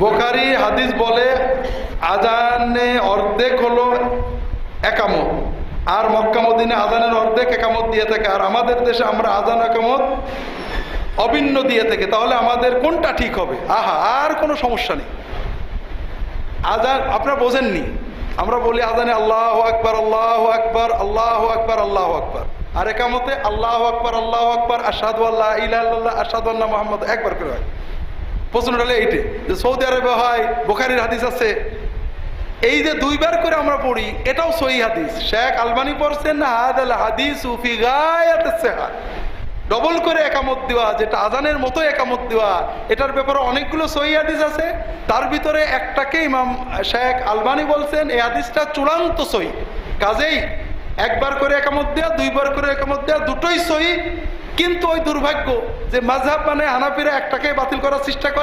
বুখারী হাদিস বলে আজানে অর্ধেক হলো একামত, আর মক্কা মদিনা আজানের অর্ধেক একামত দিয়ে থাকে, আর আমাদের দেশে আমরা আজান একামত অভিন্ন দিয়ে থাকে। তাহলে আমাদের কোনটা ঠিক হবে? আহা, আর কোনো সমস্যা নেই। আজান আপনারা বোঝেননি, আমরা বলি আজানে আল্লাহু আকবার আল্লাহু আকবার আল্লাহু আকবার আল্লাহু আকবার, আর একামতে আল্লাহু আকবার আল্লাহু আকবার আশহাদু আল্লা ইলাহা ইল্লাল্লাহ আশহাদু আন্না মুহাম্মাদ একবার করে হয়। প্রশ্নটা হলো এইটে যে সৌদি আরবে হয়, বুখারীর হাদিস আছে, এই যে দুইবার করে আমরা পড়ি এটাও সহিহ হাদিস। শেখ আলবানী পড়ছেন না হাদাল হাদিসু ফি গায়াতিস সিহা, ডবল করে একামত দেওয়া, যেটা আজানের মতো একামত দেওয়া, এটার ব্যাপারে অনেকগুলো সহিহ হাদিস আছে। তার ভিতরে একটাকে ইমাম শেখ আলবানী বলছেন এই হাদিসটা চূড়ান্ত সহিহ। কাজেই একবার করে একামত দেওয়া, দুইবার করে একামত দেওয়া দুটোই সহিহ। কিন্তু ওই দুর্ভাগ্য যে মাযহাব মানে হানাফিরা একটাকে বাতিল করার চেষ্টা করে।